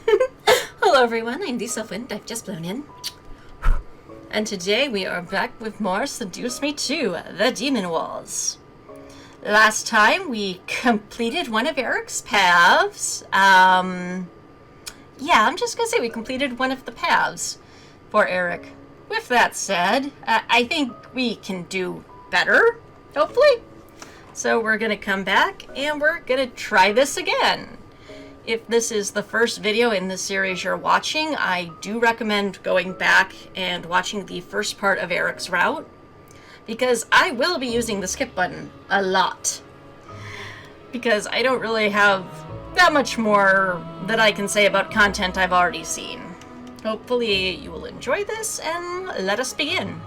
Hello everyone, I'm Lisa Flint, I've just blown in. And today we are back with more Seduce Me 2, The Demon Walls. Last time we completed one of Erik's paths. I'm just gonna say we completed one of the paths for Erik. With that said, I think we can do better, hopefully. So we're gonna come back and we're gonna try this again. If this is the first video in this series you're watching, I do recommend going back and watching the first part of Erik's route, because I will be using the skip button a lot. Because I don't really have that much more that I can say about content I've already seen. Hopefully you will enjoy this, and let us begin.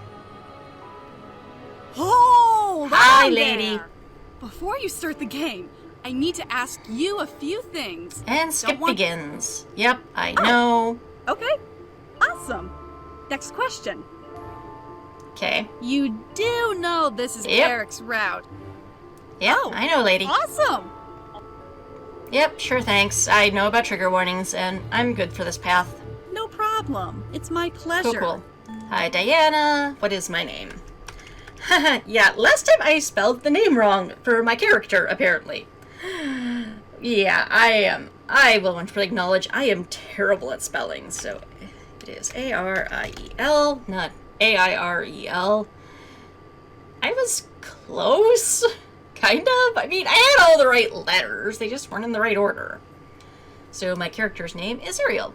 Hold Hi, on lady. there. Before you start the game, I need to ask you a few things. And skip begins. Yep, I know. Okay, awesome. Next question. Okay. You do know this is Yep. Erik's route. Yep, Oh, I know, lady. Awesome. Yep, sure, thanks. I know about trigger warnings, and I'm good for this path. No problem. It's my pleasure. Cool. Hi, Diana. What is my name? Yeah, last time I spelled the name wrong for my character, apparently. Yeah, I will want to acknowledge I am terrible at spelling, so it is A-R-I-E-L, not A-I-R-E-L. I was close, kind of. I mean, I had all the right letters, they just weren't in the right order. So my character's name is Ariel,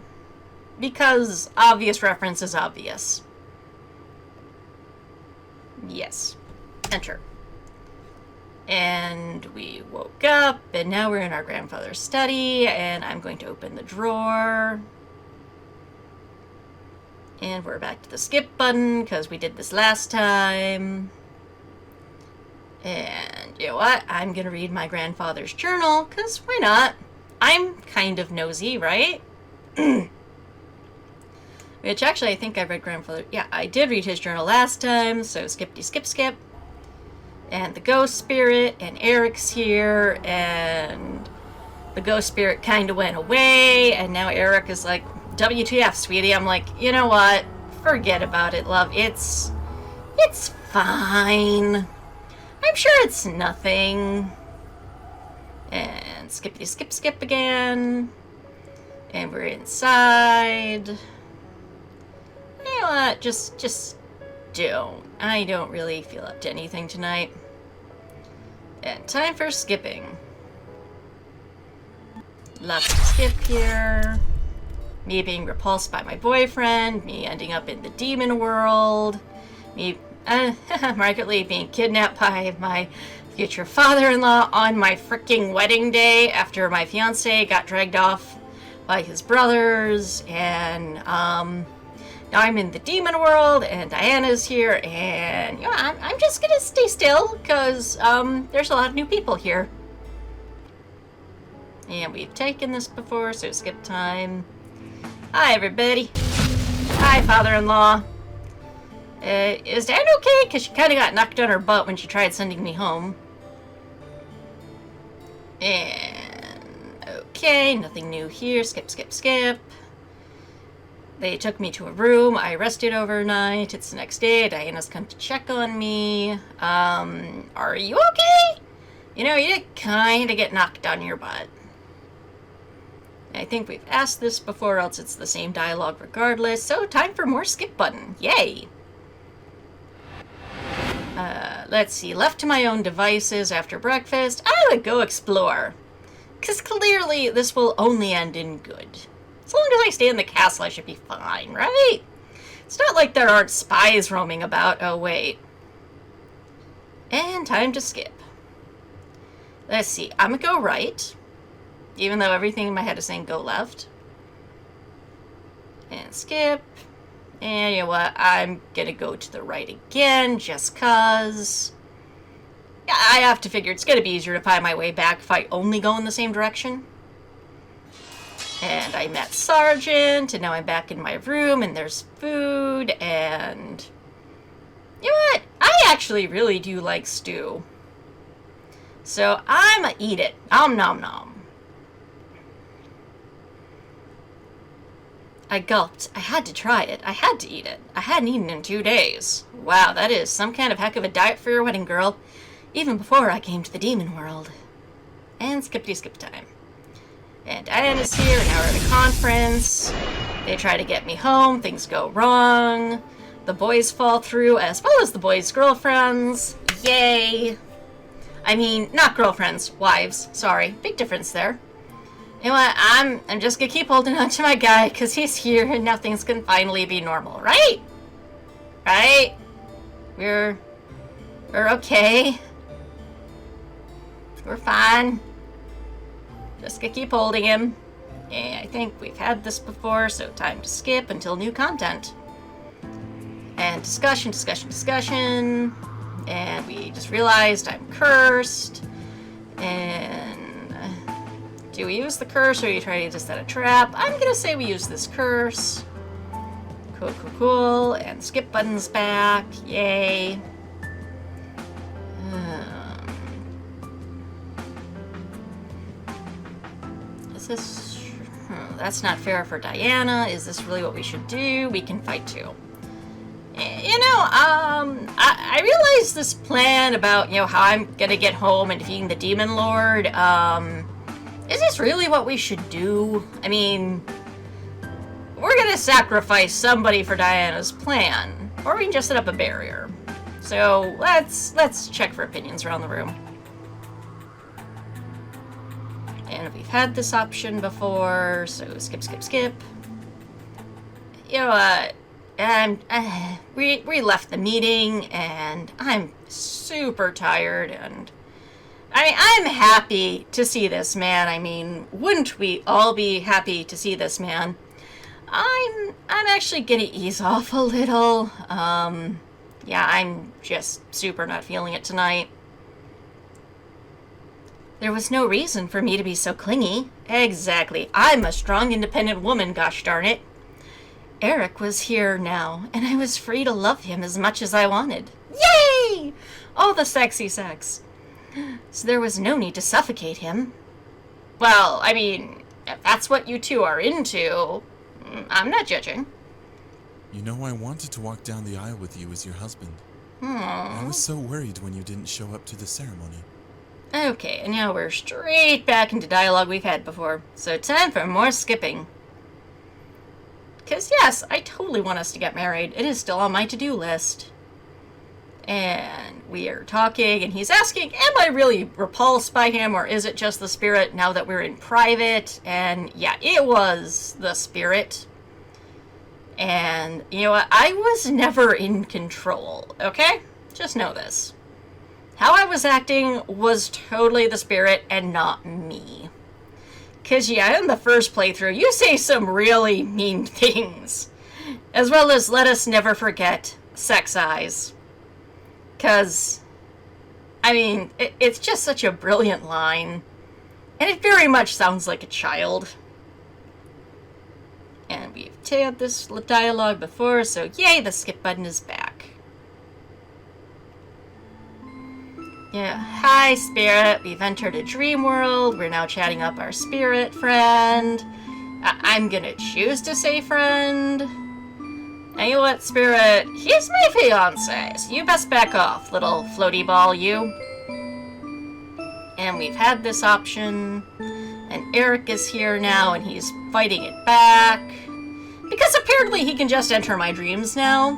because obvious reference is obvious. Yes. Enter. And we woke up, and now we're in our grandfather's study, and I'm going to open the drawer. And we're back to the skip button, because we did this last time. And you know what? I'm going to read my grandfather's journal, because why not? I'm kind of nosy, right? Which actually I think I read grandfather. Yeah, I did read his journal last time, so skippity skip skip. And the ghost spirit, and Erik's here, and the ghost spirit kind of went away, and now Erik is like, WTF, sweetie? I'm like, you know what? Forget about it, love. It's fine. I'm sure it's nothing. And skippity skip skip again. And we're inside. You know what? Just don't. I don't really feel up to anything tonight. And time for skipping. Lots to skip here. Me being repulsed by my boyfriend, me ending up in the demon world, me markedly being kidnapped by my future father-in-law on my freaking wedding day after my fiance got dragged off by his brothers, and now I'm in the demon world, and Diana's here, and you know, I'm just gonna stay still, because there's a lot of new people here. And we've taken this before, so skip time. Hi, everybody. Hi, father-in-law. Is Diana okay? Because she kind of got knocked on her butt when she tried sending me home. And okay, nothing new here. Skip, skip, skip. They took me to a room. I rested overnight. It's the next day. Diana's come to check on me. Are you okay? You know, you did kind of get knocked on your butt. I think we've asked this before, else it's the same dialogue regardless. So, time for more skip button. Yay! Let's see. Left to my own devices after breakfast, I would go explore. Because clearly this will only end in good. As long as I stay in the castle, I should be fine, right? It's not like there aren't spies roaming about. Oh, wait. And time to skip. Let's see. I'm gonna go right, even though everything in my head is saying go left. And skip. And you know what? I'm gonna go to the right again, just cause. Yeah, I have to figure it's gonna be easier to find my way back if I only go in the same direction. And I met Sergeant, and now I'm back in my room, and there's food, and... You know what? I actually really do like stew. So I'm gonna eat it. Nom nom nom. I gulped. I had to try it. I had to eat it. I hadn't eaten in 2 days. Wow, that is some kind of heck of a diet for your wedding, girl. Even before I came to the demon world. And skippity-skip time. And Diana's here, now we're at a conference. They try to get me home, things go wrong. The boys fall through, as well as the boys' girlfriends. Yay! I mean, not girlfriends, wives. Sorry, big difference there. You know what, I'm just gonna keep holding on to my guy, because he's here and now things can finally be normal, right? Right? We're okay. We're fine. Just gonna keep holding him. Yeah, I think we've had this before, so time to skip until new content. And discussion. And we just realized I'm cursed. And do we use the curse or are you trying to just set a trap? I'm gonna say we use this curse. Cool. And skip button's back. Yay. Is this... that's not fair for Diana. Is this really what we should do? We can fight too. You know, I realized this plan about, how I'm gonna get home and defeating the Demon Lord, is this really what we should do? I mean, we're gonna sacrifice somebody for Diana's plan, or we can just set up a barrier. So, let's check for opinions around the room. And we've had this option before, so skip. You know what? We left the meeting, and I'm super tired, and I'm happy to see this man. I mean, wouldn't we all be happy to see this man? I'm actually gonna ease off a little. Yeah, I'm just super not feeling it tonight. There was no reason for me to be so clingy. Exactly. I'm a strong, independent woman, gosh darn it. Erik was here now, and I was free to love him as much as I wanted. Yay! All the sexy sex. So there was no need to suffocate him. Well, I mean, if that's what you two are into, I'm not judging. You know, I wanted to walk down the aisle with you as your husband. I was so worried when you didn't show up to the ceremony. Okay, and now we're straight back into dialogue we've had before. So time for more skipping. Because yes, I totally want us to get married. It is still on my to-do list. And we are talking, and he's asking, am I really repulsed by him, or is it just the spirit now that we're in private? And yeah, it was the spirit. And you know what? I was never in control, okay? Just know this. How I was acting was totally the spirit and not me. Because, yeah, in the first playthrough, you say some really mean things. As well as let us never forget sex eyes. Because, I mean, it's just such a brilliant line. And it very much sounds like a child. And we've had this dialogue before, so yay, the skip button is back. Yeah, hi spirit, we've entered a dream world, we're now chatting up our spirit friend. I'm gonna choose to say friend. And you know what, spirit, he's my fiance, so you best back off, little floaty ball, you. And we've had this option, and Erik is here now, and he's fighting it back. Because apparently he can just enter my dreams now.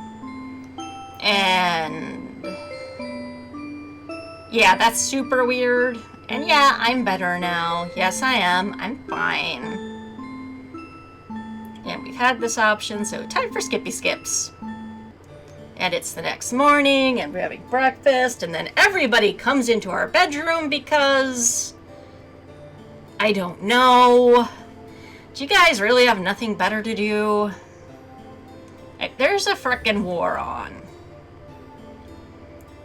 And yeah, that's super weird. And yeah, I'm better now. Yes, I am. I'm fine. And we've had this option, so time for skippy skips. And it's the next morning, and we're having breakfast, and then everybody comes into our bedroom because... I don't know. Do you guys really have nothing better to do? There's a frickin' war on.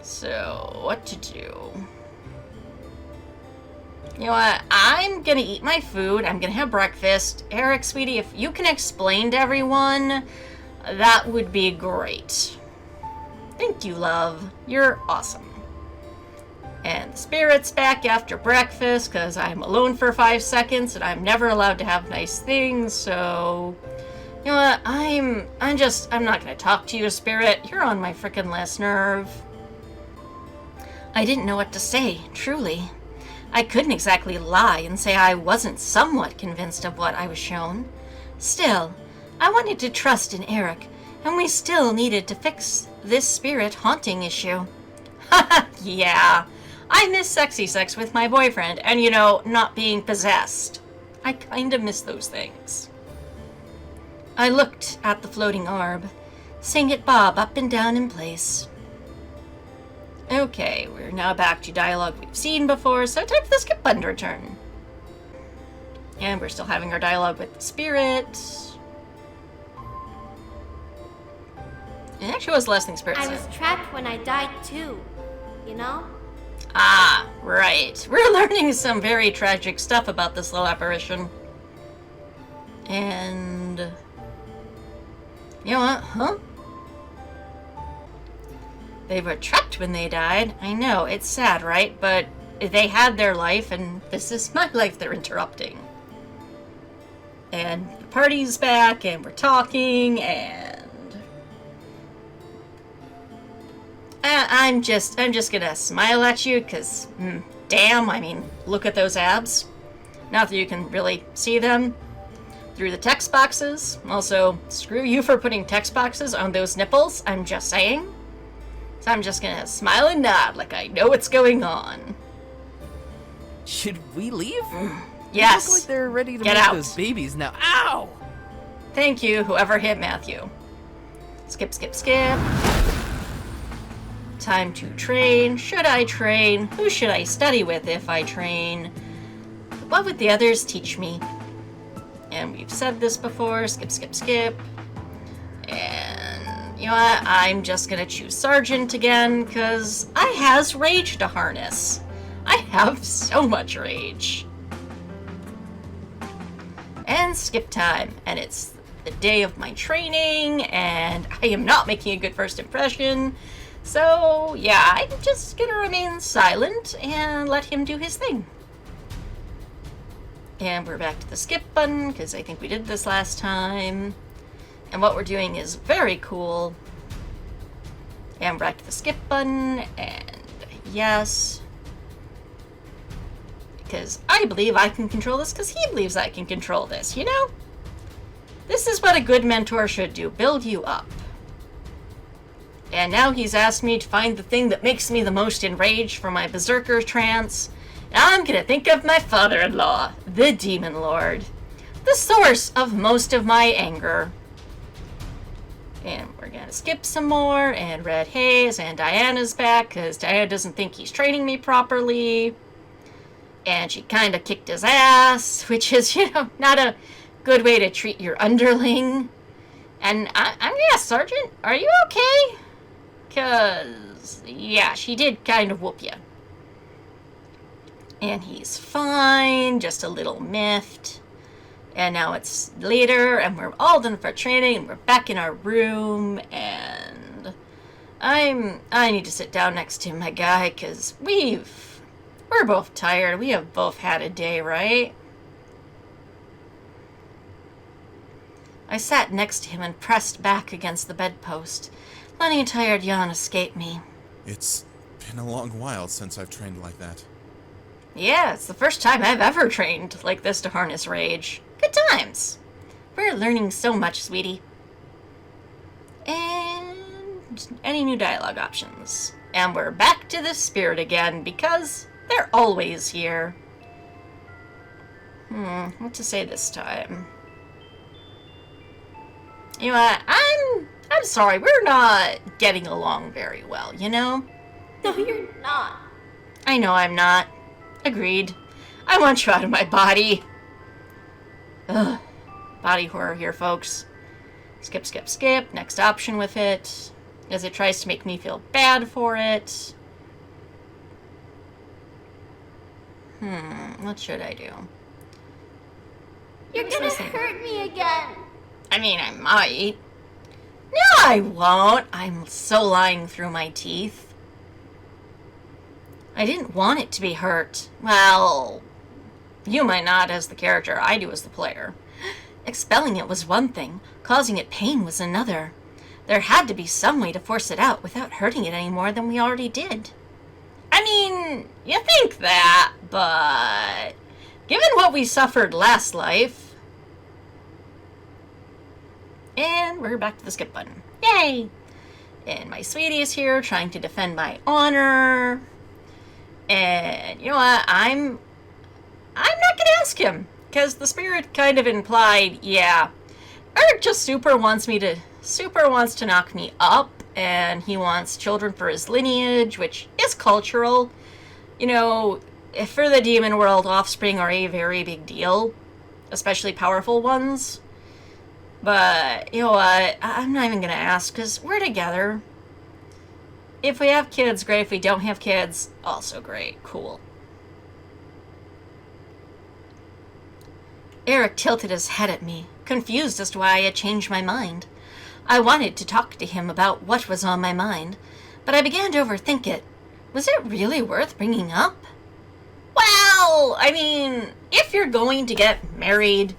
So, what to do? You know what? I'm gonna eat my food. I'm gonna have breakfast. Erik, sweetie, if you can explain to everyone, that would be great. Thank you, love. You're awesome. And the spirit's back after breakfast because I'm alone for 5 seconds and I'm never allowed to have nice things, so... You know what? I'm not gonna talk to you, Spirit. You're on my frickin' last nerve. I didn't know what to say, truly. I couldn't exactly lie and say I wasn't somewhat convinced of what I was shown. Still, I wanted to trust in Erik, and we still needed to fix this spirit haunting issue. Haha, yeah. I miss sexy sex with my boyfriend and, you know, not being possessed. I kinda miss those things. I looked at the floating orb, seeing it bob up and down in place. Okay, we're now back to dialogue we've seen before, so time for the skip button to return. And we're still having our dialogue with the spirit. And actually, what was the last thing Spirit said? I was trapped when I died too, you know? Ah, right. We're learning some very tragic stuff about this little apparition. And... you know what? Huh? They were trapped when they died. I know, it's sad, right? But they had their life, and this is my life they're interrupting. And the party's back, and we're talking, and... I'm just gonna smile at you, because, damn, I mean, look at those abs. Not that you can really see them through the text boxes. Also, screw you for putting text boxes on those nipples, I'm just saying. So I'm just gonna smile and nod like I know what's going on. Should we leave? Yes. They look like they're ready to Get make out. those babies now. Ow! Thank you, whoever hit Matthew. Skip, skip, skip. Time to train. Should I train? Who should I study with if I train? What would the others teach me? And we've said this before. Skip, skip, skip. And you know what? I'm just gonna choose Sergeant again, because I has rage to harness. I have so much rage. And skip time. And it's the day of my training, and I am not making a good first impression. So, yeah, I'm just gonna remain silent and let him do his thing. And we're back to the skip button, because I think we did this last time. And what we're doing is very cool. And we're back to the skip button, and yes. Because I believe I can control this, because he believes I can control this, you know? This is what a good mentor should do, build you up. And now he's asked me to find the thing that makes me the most enraged for my berserker trance. And I'm gonna think of my father-in-law, the Demon Lord. The source of most of my anger. And we're gonna skip some more, and Red Haze, and Diana's back, because Diana doesn't think he's training me properly. And she kinda kicked his ass, which is, you know, not a good way to treat your underling. And I'm gonna ask, Sergeant, are you okay? Because, yeah, she did kind of whoop you. And he's fine, just a little miffed. And now it's later, and we're all done for training, and we're back in our room, and I need to sit down next to my guy, because we're both tired. We have both had a day, right? I sat next to him and pressed back against the bedpost, letting a tired yawn escape me. It's been a long while since I've trained like that. Yeah, it's the first time I've ever trained like this to harness rage. Good times. We're learning so much, sweetie. And any new dialogue options. And we're back to the spirit again, because they're always here. What to say this time? You know what? I'm sorry, we're not getting along very well, you know? No, you're not. I know I'm not. Agreed. I want you out of my body. Ugh. Body horror here, folks. Skip, skip, skip. Next option with it. As it tries to make me feel bad for it. What should I do? You're gonna hurt me again. I mean, I might. No, I won't. I'm so lying through my teeth. I didn't want it to be hurt. Well, you might not as the character. I do as the player. Expelling it was one thing, causing it pain was another. There had to be some way to force it out without hurting it any more than we already did. I mean, you think that, but given what we suffered last life... And we're back to the skip button. Yay! And my sweetie is here trying to defend my honor. And you know what? I'm not gonna ask him, because the spirit kind of implied, yeah, Erik just super wants to knock me up, and he wants children for his lineage, which is cultural. You know, if for the demon world, offspring are a very big deal, especially powerful ones. But, you know what, I'm not even gonna ask, because we're together. If we have kids, great. If we don't have kids, also great. Cool. Erik tilted his head at me, confused as to why I had changed my mind. I wanted to talk to him about what was on my mind, but I began to overthink it. Was it really worth bringing up? Well, I mean, if you're going to get married,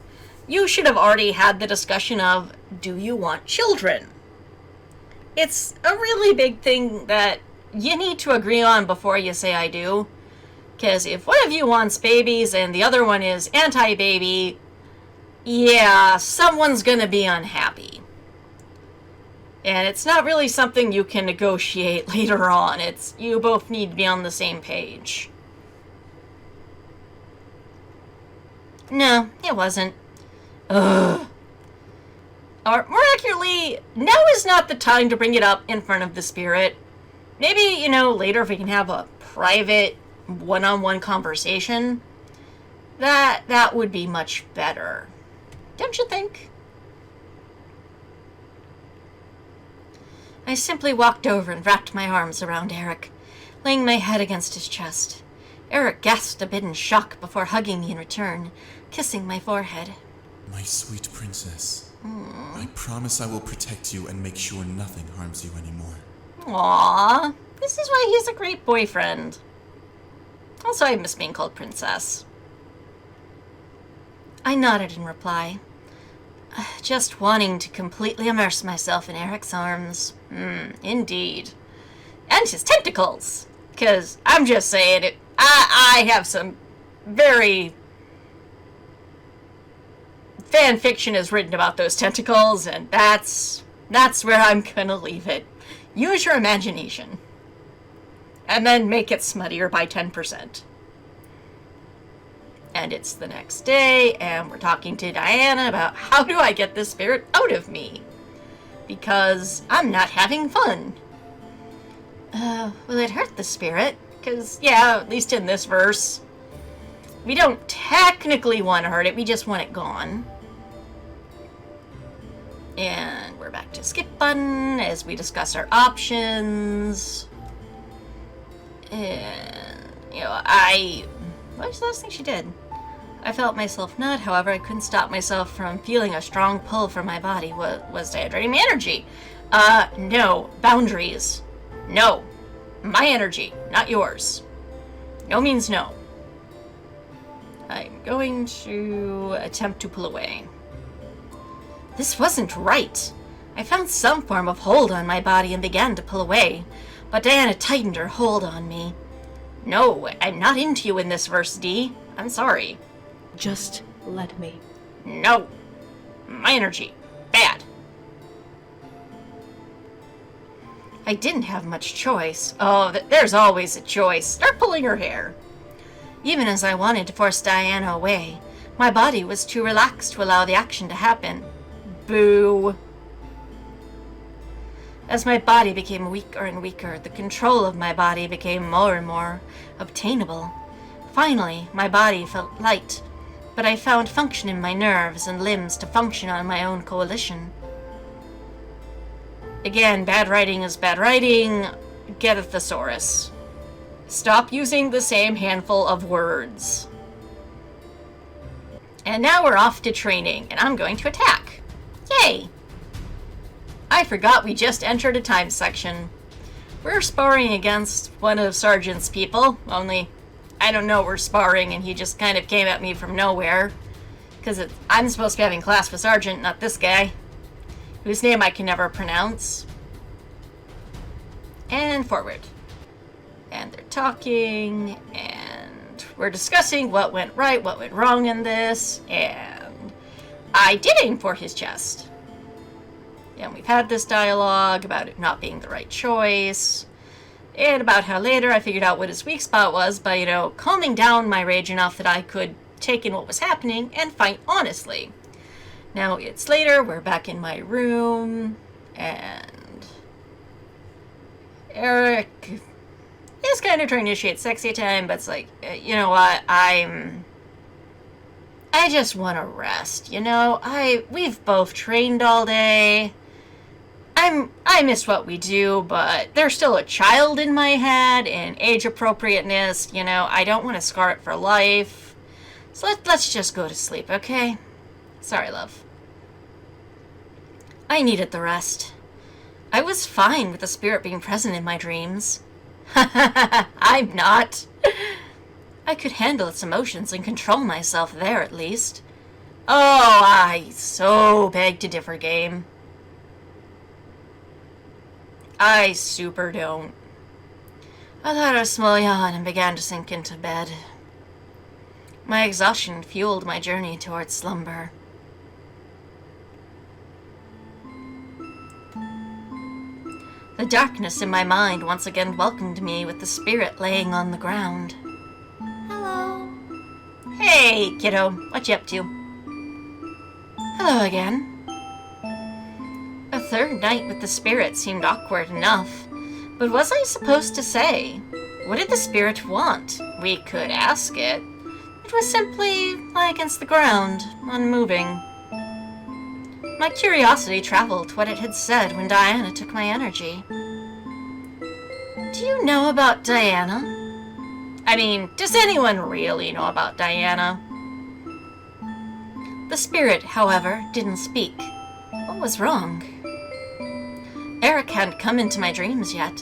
you should have already had the discussion of, do you want children? It's a really big thing that you need to agree on before you say I do. Because if one of you wants babies and the other one is anti-baby, yeah, someone's gonna be unhappy. And it's not really something you can negotiate later on. It's, you both need to be on the same page. No, it wasn't. Ugh. Or, more accurately, now is not the time to bring it up in front of the spirit. Maybe, you know, later if we can have a private, one-on-one conversation, that would be much better. Don't you think? I simply walked over and wrapped my arms around Erik, laying my head against his chest. Erik gasped a bit in shock before hugging me in return, kissing my forehead. My sweet princess. I promise I will protect you and make sure nothing harms you anymore. Aww, this is why he's a great boyfriend. Also, I miss being called princess. I nodded in reply, just wanting to completely immerse myself in Erik's arms. Indeed. And his tentacles. Because, I'm just saying, I have some very... fan fiction is written about those tentacles, and that's where I'm gonna leave it. Use your imagination. And then make it smuttier by 10%. And it's the next day, and we're talking to Diana about how do I get this spirit out of me? Because I'm not having fun. Will it hurt the spirit? Because, yeah, at least in this verse, we don't technically want to hurt it, we just want it gone. And we're back to skip button as we discuss our options. And, you know, what was the last thing she did? I felt myself nod, however, I couldn't stop myself from feeling a strong pull from my body. Was dehydrating my energy? No. Boundaries. No. My energy, not yours. No means no. I'm going to attempt to pull away. This wasn't right. I found some form of hold on my body and began to pull away, but Diana tightened her hold on me. No, I'm not into you in this verse, D. I'm sorry. Just let me. No. My energy. Bad. I didn't have much choice. Oh, there's always a choice. Start pulling her hair. Even as I wanted to force Diana away, my body was too relaxed to allow the action to happen. Boo. As my body became weaker and weaker, the control of my body became more and more obtainable. Finally, my body felt light, but I found function in my nerves and limbs to function on my own coalition. Again, bad writing is bad writing. Get a thesaurus. Stop using the same handful of words. And now we're off to training, and I'm going to attack. Yay! I forgot we just entered a time section. We're sparring against one of Sergeant's people, only I don't know we're sparring and he just kind of came at me from nowhere. Because I'm supposed to be having class with Sergeant, not this guy, whose name I can never pronounce. And forward. And they're talking, and we're discussing what went right, what went wrong in this, and I did aim for his chest. And we've had this dialogue about it not being the right choice, and about how later I figured out what his weak spot was by, calming down my rage enough that I could take in what was happening and fight honestly. Now it's later, we're back in my room, and Erik is kind of trying to initiate sexy time, but it's like, you know what, I just want to rest, we've both trained all day. I miss what we do, but there's still a child in my head, and age appropriateness, I don't want to scar it for life. So let's just go to sleep, okay? Sorry, love. I needed the rest. I was fine with the spirit being present in my dreams. I'm not. I could handle its emotions and control myself there, at least. Oh, I so beg to differ, game. I super don't. I let a small yawn and began to sink into bed. My exhaustion fueled my journey towards slumber. The darkness in my mind once again welcomed me with the spirit laying on the ground. Hello. Hey, kiddo, what you up to? Hello again. A third night with the spirit seemed awkward enough, but was I supposed to say? What did the spirit want? We could ask it. It was simply lie against the ground, unmoving. My curiosity traveled to what it had said when Diana took my energy. Do you know about Diana? I mean, does anyone really know about Diana? The spirit, however, didn't speak. What was wrong? Erik hadn't come into my dreams yet,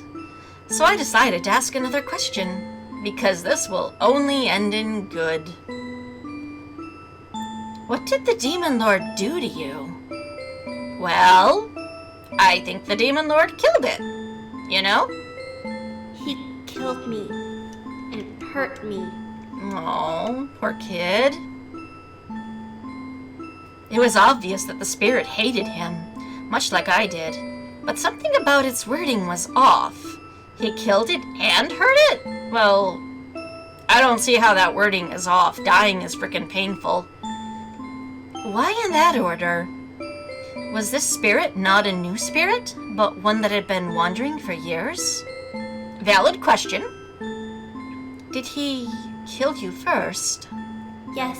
so I decided to ask another question, because this will only end in good. What did the Demon Lord do to you? Well, I think the Demon Lord killed it. He killed me and hurt me. Oh, poor kid. It was obvious that the spirit hated him, much like I did, but something about its wording was off. He killed it and hurt it? Well, I don't see how that wording is off. Dying is frickin' painful. Why in that order? Was this spirit not a new spirit, but one that had been wandering for years? Valid question. Did he kill you first? Yes.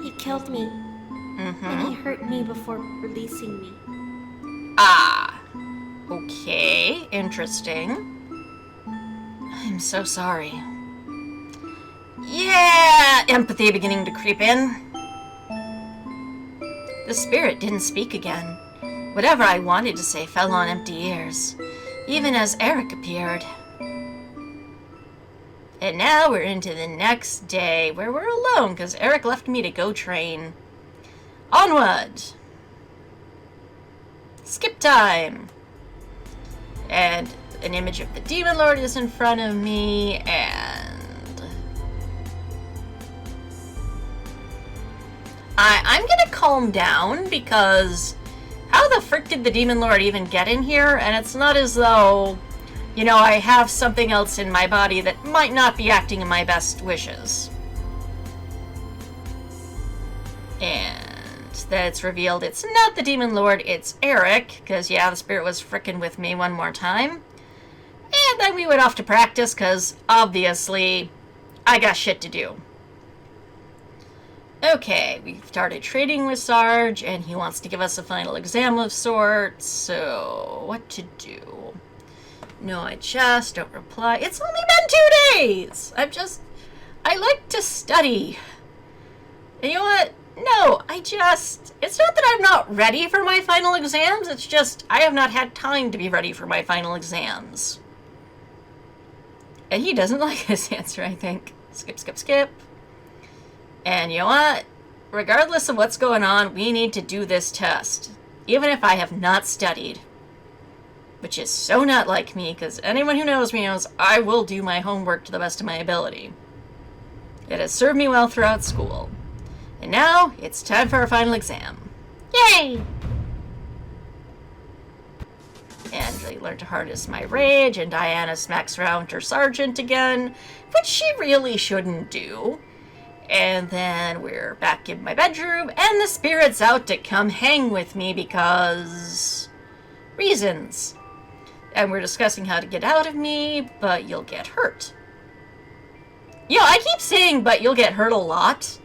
He killed me. And he hurt me before releasing me. Ah. Okay, interesting. I'm so sorry. Yeah, empathy beginning to creep in. The spirit didn't speak again. Whatever I wanted to say fell on empty ears, even as Erik appeared. And now we're into the next day, where we're alone, because Erik left me to go train. Onward! Skip time! And an image of the Demon Lord is in front of me, and I'm gonna calm down, because how the frick did the Demon Lord even get in here? And it's not as though, I have something else in my body that might not be acting in my best wishes. And then it's revealed it's not the Demon Lord, it's Erik, because yeah, the spirit was frickin' with me one more time. And then we went off to practice, because obviously I got shit to do. Okay, we've started trading with Sarge, and he wants to give us a final exam of sorts, so what to do? No, I just don't reply. It's only been 2 days! I like to study. And you know what? No, it's not that I'm not ready for my final exams, it's just I have not had time to be ready for my final exams. And he doesn't like this answer, I think. Skip, skip, skip. And you know what? Regardless of what's going on, we need to do this test. Even if I have not studied. Which is so not like me, because anyone who knows me knows I will do my homework to the best of my ability. It has served me well throughout school. And now, it's time for our final exam. Yay! And I learned to harness my rage, and Diana smacks around her sergeant again, which she really shouldn't do. And then we're back in my bedroom, and the spirit's out to come hang with me because... reasons. And we're discussing how to get out of me, but you'll get hurt. You know, I keep saying, but you'll get hurt a lot.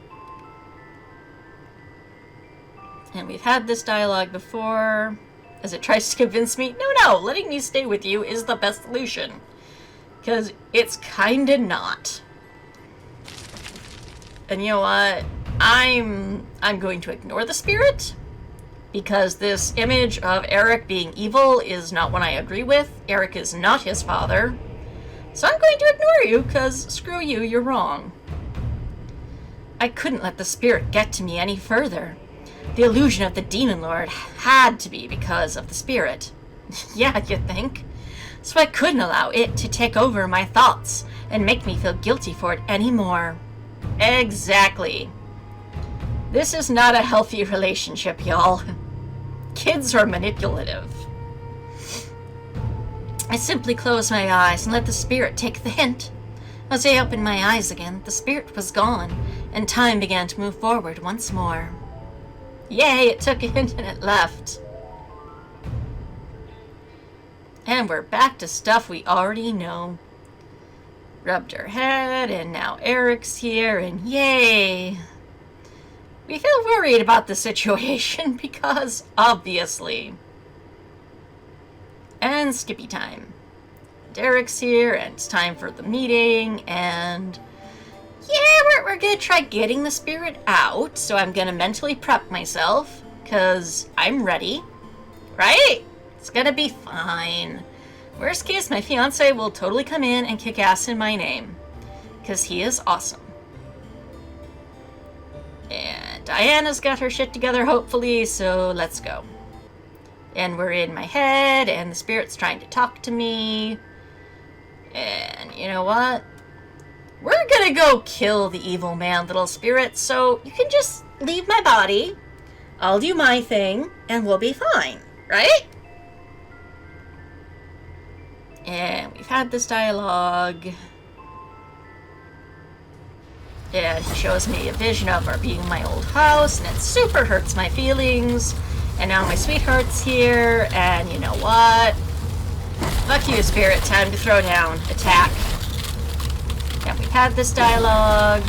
And we've had this dialogue before, as it tries to convince me, no, letting me stay with you is the best solution. Because it's kinda not. And you know what? I'm going to ignore the spirit, because this image of Erik being evil is not one I agree with. Erik is not his father. So I'm going to ignore you, because screw you, you're wrong. I couldn't let the spirit get to me any further. The illusion of the Demon Lord had to be because of the spirit. Yeah, you'd think. So I couldn't allow it to take over my thoughts and make me feel guilty for it anymore. Exactly. This is not a healthy relationship, y'all. Kids are manipulative. I simply closed my eyes and let the spirit take the hint. As I opened my eyes again, the spirit was gone, and time began to move forward once more. Yay, it took a hint and it left. And we're back to stuff we already know. Rubbed her head, and now Erik's here, and yay! We feel worried about the situation because, obviously. And Skippy time. Erik's here, and it's time for the meeting, and yeah, we're gonna try getting the spirit out, so I'm gonna mentally prep myself, because I'm ready. Right? It's gonna be fine. Worst case, my fiancé will totally come in and kick ass in my name, because he is awesome. And Diana's got her shit together, hopefully, so let's go. And we're in my head, and the spirit's trying to talk to me. And you know what? We're gonna go kill the evil man, little spirit, so you can just leave my body. I'll do my thing, and we'll be fine, right? And we've had this dialogue. And he shows me a vision of our being my old house, and it super hurts my feelings. And now my sweetheart's here, and you know what? Fuck you, spirit. Time to throw down. Attack. And we've had this dialogue.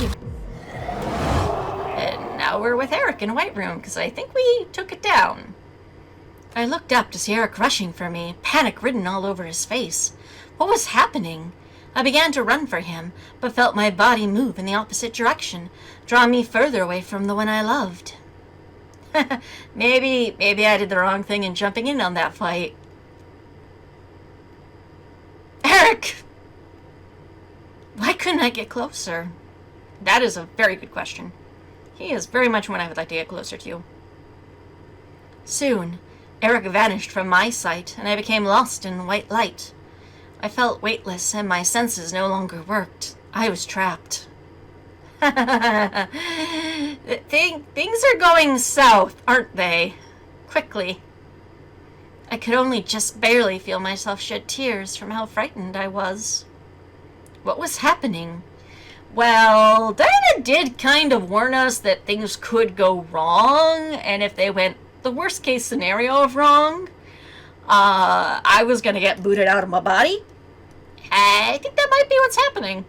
And now we're with Erik in a white room, because I think we took it down. I looked up to see Erik rushing for me, panic written all over his face. What was happening? I began to run for him, but felt my body move in the opposite direction, drawing me further away from the one I loved. Maybe I did the wrong thing in jumping in on that fight. Erik! Why couldn't I get closer? That is a very good question. He is very much one I would like to get closer to. Soon, Erik vanished from my sight, and I became lost in white light. I felt weightless, and my senses no longer worked. I was trapped. Things are going south, aren't they? Quickly. I could only just barely feel myself shed tears from how frightened I was. What was happening? Well, Diana did kind of warn us that things could go wrong, and if they went the worst case scenario of wrong, I was gonna get booted out of my body. I think that might be what's happening.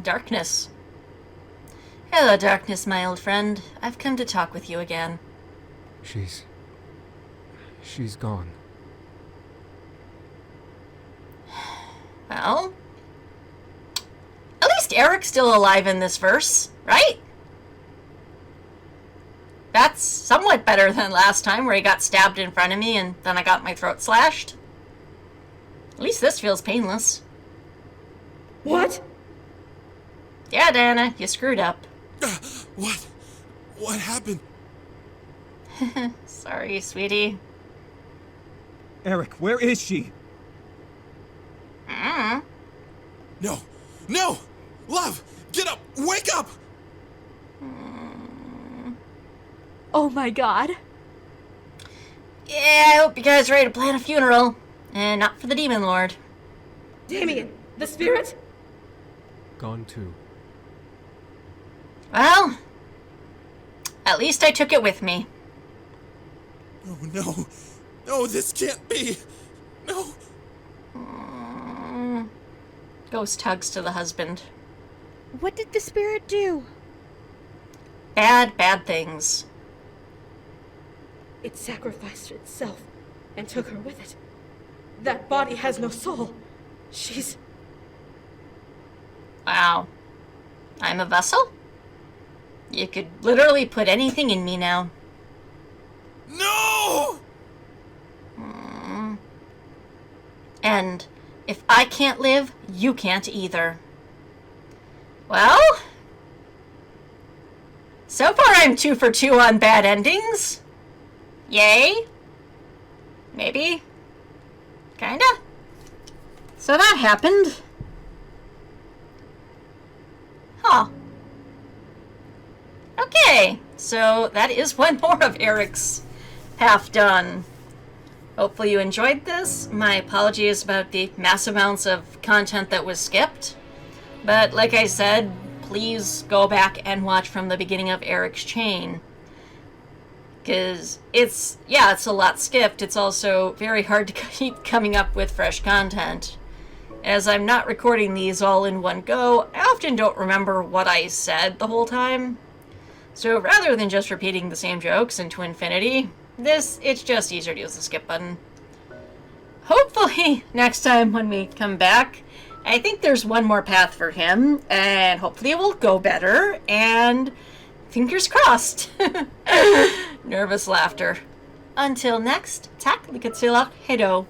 Darkness. Hello, Darkness, my old friend. I've come to talk with you again. She's gone. Well, at least Erik's still alive in this verse, right? That's somewhat better than last time where he got stabbed in front of me and then I got my throat slashed. At least this feels painless. What? Yeah, Diana, you screwed up. What? What happened? Sorry, sweetie. Erik, where is she? No! No! Love! Get up! Wake up! Oh my god. Yeah, I hope you guys are ready to plan a funeral. And not for the Demon Lord. Damien, the spirit? Gone too. Well, at least I took it with me. Oh no! No, this can't be! No! Ghost hugs to the husband. What did the spirit do? Bad things. It sacrificed itself and took her with it. That body has no soul. She's... Wow. I'm a vessel? You could literally put anything in me now. No! And if I can't live, you can't either. Well, so far I'm 2 for 2 on bad endings. Yay? Maybe? Kinda? So that happened. Huh. Okay, so that is one more of Erik's half done. Hopefully you enjoyed this. My apologies about the mass amounts of content that was skipped. But like I said, please go back and watch from the beginning of Erik's chain. Because it's a lot skipped. It's also very hard to keep coming up with fresh content. As I'm not recording these all in one go, I often don't remember what I said the whole time. So rather than just repeating the same jokes into infinity, it's just easier to use the skip button. Hopefully, next time when we come back, I think there's one more path for him, and hopefully it will go better, and fingers crossed. Nervous laughter. Until next, tack, likatsilak, hedo.